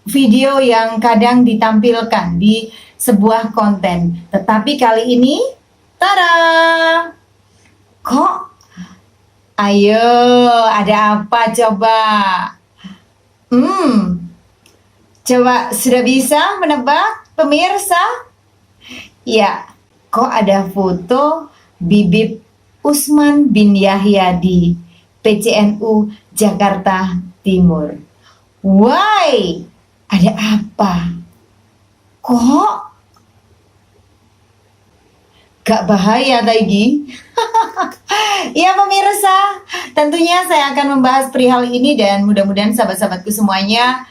video yang kadang ditampilkan di sebuah konten. Tetapi kali ini, tada! Kok? Ayo, ada apa coba? Coba sudah bisa menebak pemirsa? Ya, kok ada foto bibit Usman bin Yahya di PCNU Jakarta Timur. Why? Ada apa? Kok? Gak bahaya lagi? Ya pemirsa, tentunya saya akan membahas perihal ini dan mudah-mudahan sahabat-sahabatku semuanya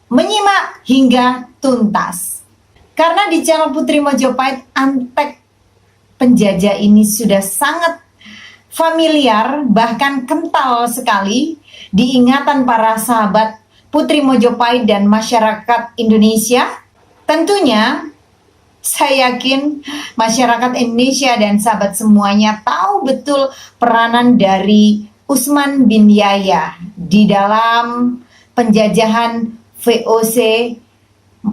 menyimak hingga tuntas. Karena di channel Putri Mojopahit, Antek penjajah ini sudah sangat familiar, bahkan kental sekali di ingatan para sahabat Putri Mojopahit dan masyarakat Indonesia. Tentunya saya yakin masyarakat Indonesia dan sahabat semuanya tahu betul peranan dari Usman bin Yahya di dalam penjajahan VOC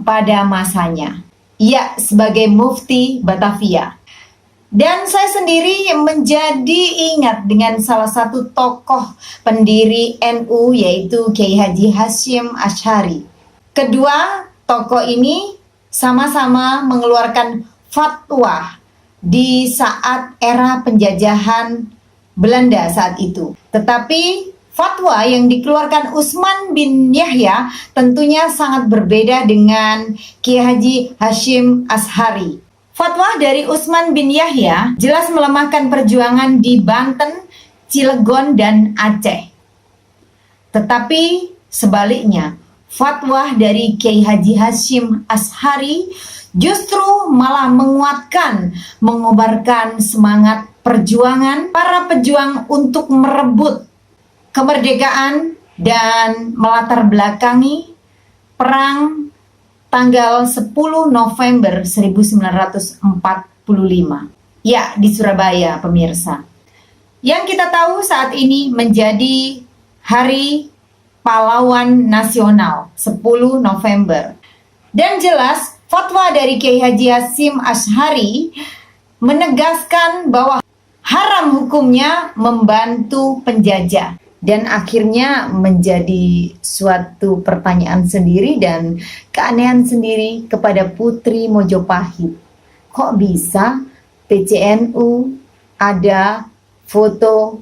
pada masanya. Ya, sebagai Mufti Batavia. Dan saya sendiri menjadi ingat dengan salah satu tokoh pendiri NU yaitu Kiai Haji Hashim Asy'ari. Kedua tokoh ini sama-sama mengeluarkan fatwa di saat era penjajahan Belanda saat itu. Tetapi fatwa yang dikeluarkan Usman bin Yahya tentunya sangat berbeda dengan Kiai Haji Hashim Asy'ari. Fatwa dari Usman bin Yahya jelas melemahkan perjuangan di Banten, Cilegon, dan Aceh. Tetapi sebaliknya, fatwa dari Kiai Haji Hashim Asy'ari justru malah menguatkan, mengobarkan semangat perjuangan para pejuang untuk merebut kemerdekaan dan melatar belakangi perang tanggal 10 November 1945. Ya, di Surabaya, pemirsa. Yang kita tahu saat ini menjadi Hari Pahlawan Nasional 10 November. Dan jelas fatwa dari Kiai Haji Hashim Asy'ari menegaskan bahwa haram hukumnya membantu penjajah. Dan akhirnya menjadi suatu pertanyaan sendiri dan keanehan sendiri kepada Putri Mojopahit. Kok bisa PCNU ada foto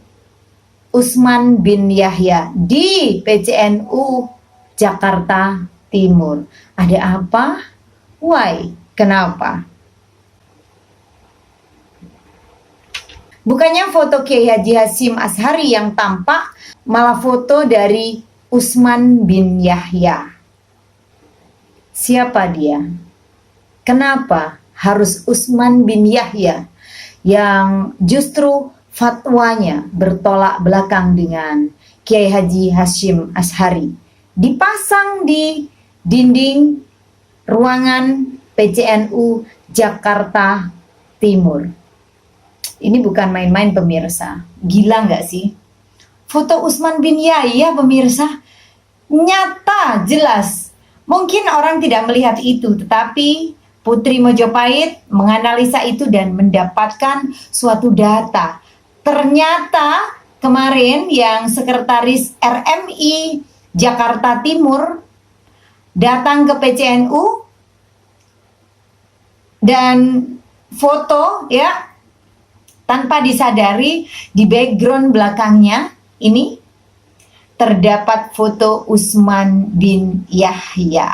Usman bin Yahya di PCNU Jakarta Timur? Ada apa? Why? Kenapa? Bukannya foto Kiai Haji Hashim Asy'ari yang tampak, malah foto dari Usman bin Yahya. Siapa dia? Kenapa harus Usman bin Yahya yang justru fatwanya bertolak belakang dengan Kiai Haji Hashim Asy'ari dipasang di dinding ruangan PCNU Jakarta Timur? Ini bukan main-main pemirsa. Gila nggak sih? Foto Usman bin Yahya pemirsa nyata, jelas. Mungkin orang tidak melihat itu, tetapi Putri Mojopahit menganalisa itu dan mendapatkan suatu data. Ternyata kemarin yang sekretaris RMI Jakarta Timur datang ke PCNU dan foto ya, tanpa disadari di background belakangnya ini terdapat foto Usman bin Yahya.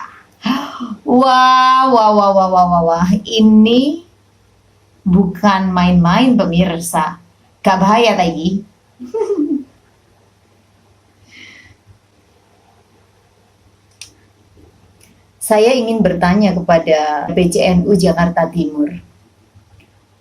Wah, ini bukan main-main pemirsa. Gak bahaya lagi. Saya ingin bertanya kepada PCNU Jakarta Timur.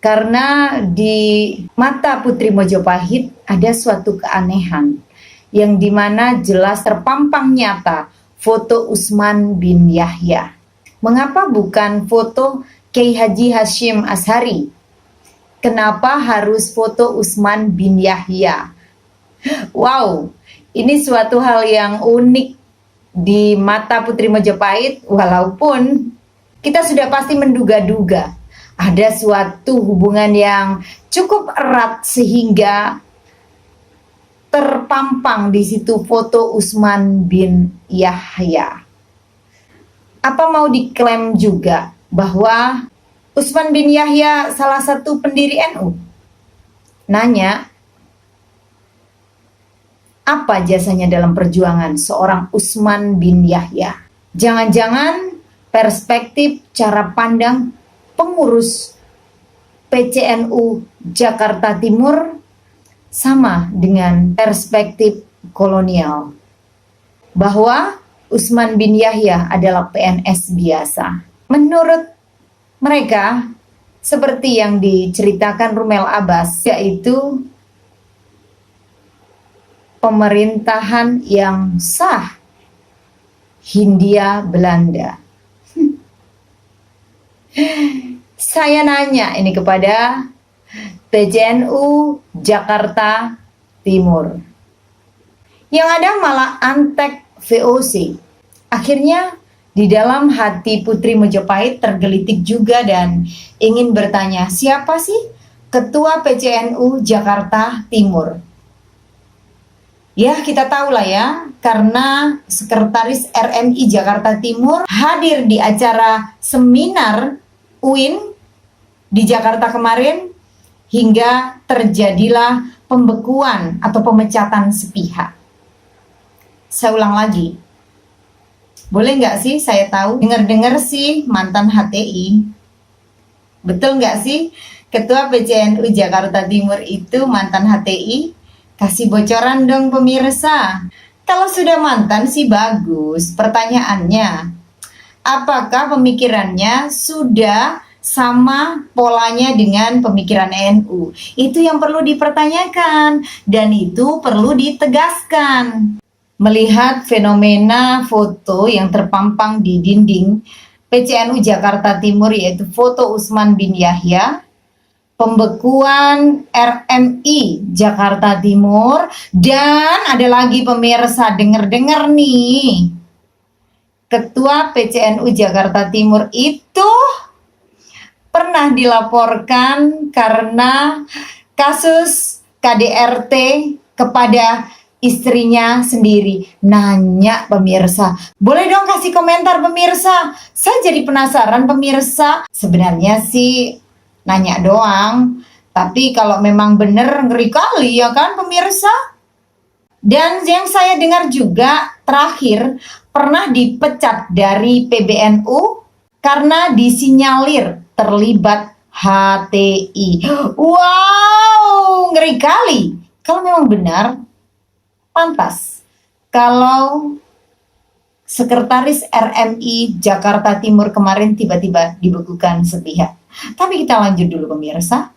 Karena di mata Putri Mojopahit ada suatu keanehan yang dimana jelas terpampang nyata foto Usman bin Yahya. Mengapa bukan foto Kiai Haji Hashim Asy'ari? Kenapa harus foto Usman bin Yahya? Wow, ini suatu hal yang unik di mata Putri Mojopahit, walaupun kita sudah pasti menduga-duga ada suatu hubungan yang cukup erat sehingga terpampang di situ foto Utsman bin Yahya. Apa mau diklaim juga bahwa Utsman bin Yahya salah satu pendiri NU? Nanya, apa jasanya dalam perjuangan seorang Utsman bin Yahya? Jangan-jangan perspektif cara pandang pengurus PCNU Jakarta Timur sama dengan perspektif kolonial, bahwa Utsman bin Yahya adalah PNS biasa. Menurut mereka, seperti yang diceritakan Rumel Abbas, yaitu pemerintahan yang sah Hindia Belanda. Saya nanya ini kepada PCNU Jakarta Timur. Yang ada malah antek VOC. Akhirnya di dalam hati Putri Mojopahit tergelitik juga dan ingin bertanya, siapa sih Ketua PCNU Jakarta Timur? Ya, kita tahu lah ya, karena Sekretaris RMI Jakarta Timur hadir di acara seminar UIN di Jakarta kemarin, hingga terjadilah pembekuan atau pemecatan sepihak. Saya ulang lagi, boleh nggak sih saya tahu? Dengar-dengar sih mantan HTI. Betul nggak sih Ketua PCNU Jakarta Timur itu mantan HTI? Kasih bocoran dong pemirsa. Kalau sudah mantan sih bagus. Pertanyaannya, apakah pemikirannya sudah sama polanya dengan pemikiran NU? Itu yang perlu dipertanyakan dan itu perlu ditegaskan. Melihat fenomena foto yang terpampang di dinding PCNU Jakarta Timur, yaitu foto Utsman bin Yahya, pembekuan RMI Jakarta Timur, dan ada lagi pemirsa, dengar-dengar nih, Ketua PCNU Jakarta Timur itu pernah dilaporkan karena kasus KDRT kepada istrinya sendiri. Nanya pemirsa, boleh dong kasih komentar pemirsa, saya jadi penasaran pemirsa. Sebenarnya sih nanya doang, tapi kalau memang bener ngeri kali ya kan pemirsa. Dan yang saya dengar juga terakhir pernah dipecat dari PBNU karena disinyalir terlibat HTI. Wow, ngeri kali. Kalau memang benar, pantas kalau Sekretaris RMI Jakarta Timur kemarin tiba-tiba dibekukan sepihak. Tapi kita lanjut dulu pemirsa.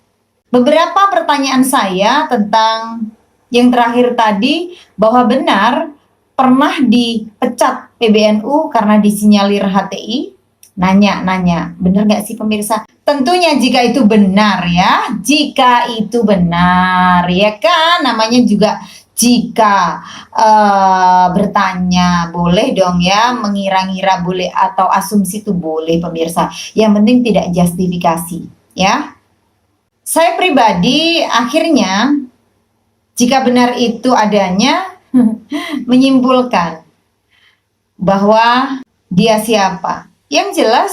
Beberapa pertanyaan saya tentang yang terakhir tadi, bahwa benar pernah dipecat PBNU karena disinyalir HTI. Nanya, benar nggak sih pemirsa? Tentunya jika itu benar ya, jika itu benar ya kan, namanya juga jika bertanya, boleh dong ya, mengira-ngira boleh, atau asumsi itu boleh pemirsa. Yang penting tidak justifikasi ya. Saya pribadi akhirnya jika benar itu adanya menyimpulkan bahwa dia siapa. Yang jelas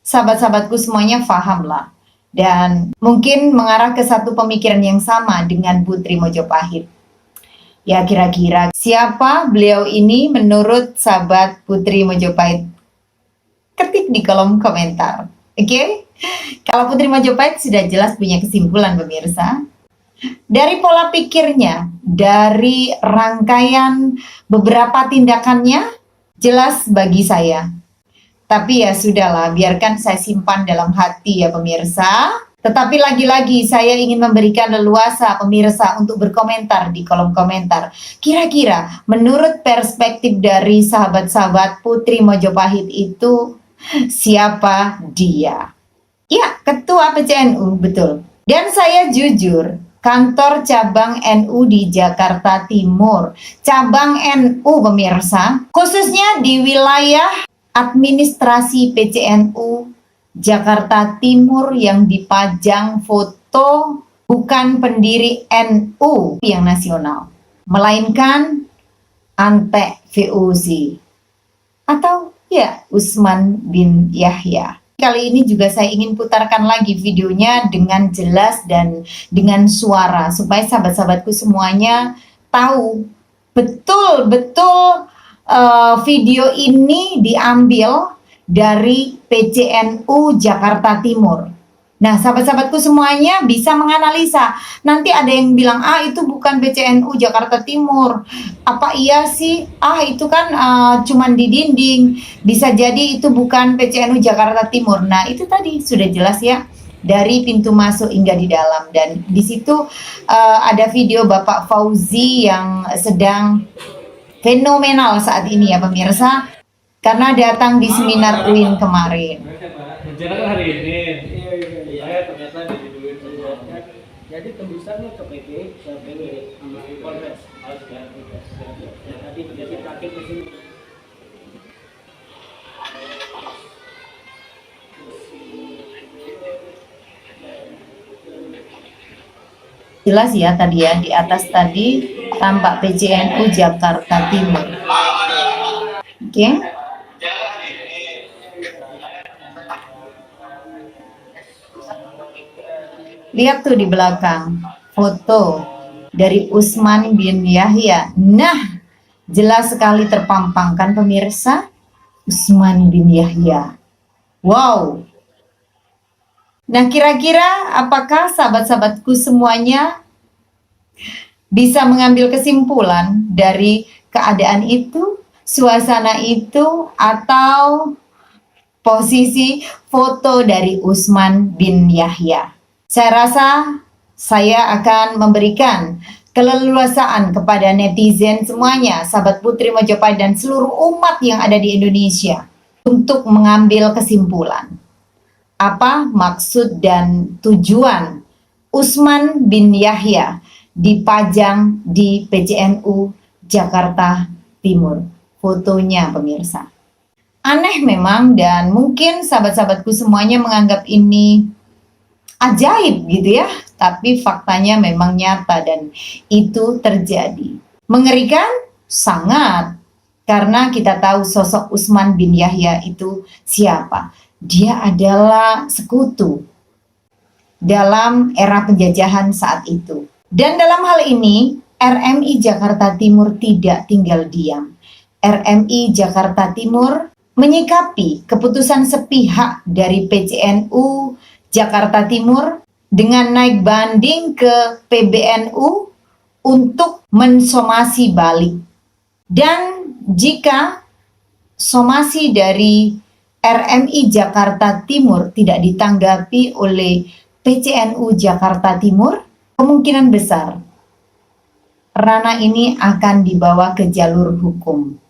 sahabat-sahabatku semuanya paham lah, dan mungkin mengarah ke satu pemikiran yang sama dengan Putri Mojopahit. Ya, kira-kira siapa beliau ini menurut sahabat Putri Mojopahit? Ketik di kolom komentar. Oke? Kalau Putri Mojopahit sudah jelas punya kesimpulan pemirsa. Dari pola pikirnya, dari rangkaian beberapa tindakannya, jelas bagi saya. Tapi ya sudahlah, biarkan saya simpan dalam hati ya pemirsa. Tetapi lagi-lagi saya ingin memberikan leluasa pemirsa untuk berkomentar di kolom komentar. Kira-kira menurut perspektif dari sahabat-sahabat Putri Mojopahit itu siapa dia? Ya, Ketua PCNU, betul. Dan saya jujur, kantor cabang NU di Jakarta Timur. Cabang NU pemirsa, khususnya di wilayah administrasi PCNU Jakarta Timur yang dipajang foto bukan pendiri NU yang nasional, melainkan Ante VOC atau ya Usman bin Yahya. Kali ini juga saya ingin putarkan lagi videonya dengan jelas dan dengan suara supaya sahabat-sahabatku semuanya tahu betul-betul video ini diambil dari PCNU Jakarta Timur. Nah, sahabat-sahabatku semuanya bisa menganalisa. Nanti ada yang bilang, itu bukan PCNU Jakarta Timur. Apa iya sih? Itu kan cuman di dinding. Bisa jadi itu bukan PCNU Jakarta Timur. Nah, itu tadi sudah jelas ya. Dari pintu masuk hingga di dalam. Dan di situ ada video Bapak Fauzi yang sedang fenomenal saat ini ya pemirsa. Karena datang di seminar UIN kemarin. Rencana hari ini. Iya, ternyata diduduin semua. Jadi tembusannya ke PP, ke PW, sama Polres. Harus kan? Ya, tadi menjadi terakhir ke sini. Jelas ya tadi ya, di atas tadi tampak PCNU Jakarta Timur. Oke. Lihat tuh di belakang foto dari Usman bin Yahya. Nah, jelas sekali terpampang kan pemirsa? Usman bin Yahya. Wow. Nah, kira-kira apakah sahabat-sahabatku semuanya bisa mengambil kesimpulan dari keadaan itu, suasana itu, atau posisi foto dari Usman bin Yahya? Saya rasa saya akan memberikan keleluasaan kepada netizen semuanya, sahabat Putri Mojopahit dan seluruh umat yang ada di Indonesia untuk mengambil kesimpulan. Apa maksud dan tujuan Usman bin Yahya dipajang di PCNU Jakarta Timur? Fotonya pemirsa. Aneh memang dan mungkin sahabat-sahabatku semuanya menganggap ini ajaib gitu ya, tapi faktanya memang nyata dan itu terjadi. Mengerikan? Sangat. Karena kita tahu sosok Usman bin Yahya itu siapa. Dia adalah sekutu dalam era penjajahan saat itu. Dan dalam hal ini, RMI Jakarta Timur tidak tinggal diam. RMI Jakarta Timur menyikapi keputusan sepihak dari PCNU Jakarta Timur dengan naik banding ke PBNU untuk mensomasi balik. Dan jika somasi dari RMI Jakarta Timur tidak ditanggapi oleh PCNU Jakarta Timur, kemungkinan besar ranah ini akan dibawa ke jalur hukum.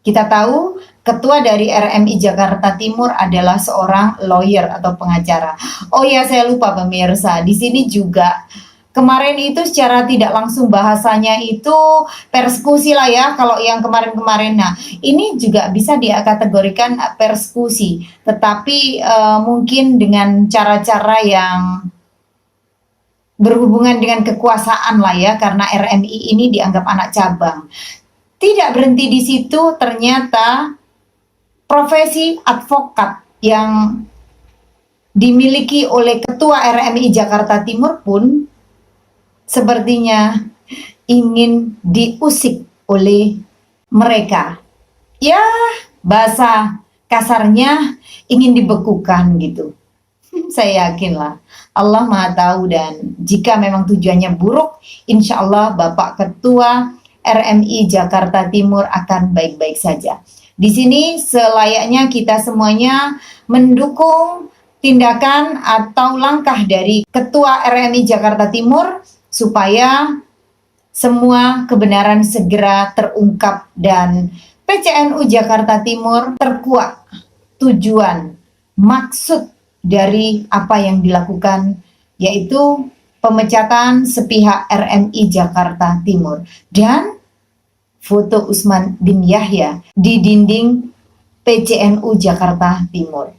Kita tahu ketua dari RMI Jakarta Timur adalah seorang lawyer atau pengacara. Oh ya, saya lupa pemirsa. Di sini juga kemarin itu secara tidak langsung bahasanya itu persekusi lah ya. Kalau yang kemarin-kemarin, nah ini juga bisa dikategorikan persekusi. Tetapi mungkin dengan cara-cara yang berhubungan dengan kekuasaan lah ya. Karena RMI ini dianggap anak cabang. Tidak berhenti di situ, ternyata profesi advokat yang dimiliki oleh ketua RMI Jakarta Timur pun sepertinya ingin diusik oleh mereka. Ya, bahasa kasarnya ingin dibekukan gitu. Saya yakinlah Allah Maha Tahu dan jika memang tujuannya buruk, insya Allah Bapak Ketua RMI Jakarta Timur akan baik-baik saja. Di sini selayaknya kita semuanya mendukung tindakan atau langkah dari Ketua RMI Jakarta Timur supaya semua kebenaran segera terungkap dan PCNU Jakarta Timur terkuak tujuan, maksud dari apa yang dilakukan, yaitu pemecatan sepihak RMI Jakarta Timur, dan foto Usman bin Yahya di dinding PCNU Jakarta Timur.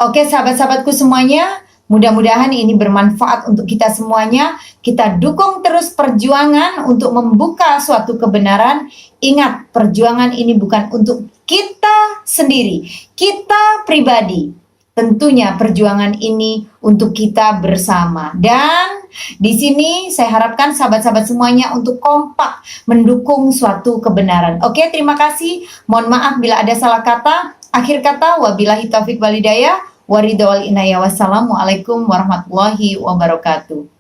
Oke sahabat-sahabatku semuanya, mudah-mudahan ini bermanfaat untuk kita semuanya. Kita dukung terus perjuangan untuk membuka suatu kebenaran. Ingat, perjuangan ini bukan untuk kita sendiri, kita pribadi. Tentunya perjuangan ini untuk kita bersama. Dan di sini saya harapkan sahabat-sahabat semuanya untuk kompak mendukung suatu kebenaran. Oke, terima kasih. Mohon maaf bila ada salah kata. Akhir kata, wabillahi taufik walhidayah. Waridawal inayah. Wassalamualaikum warahmatullahi wabarakatuh.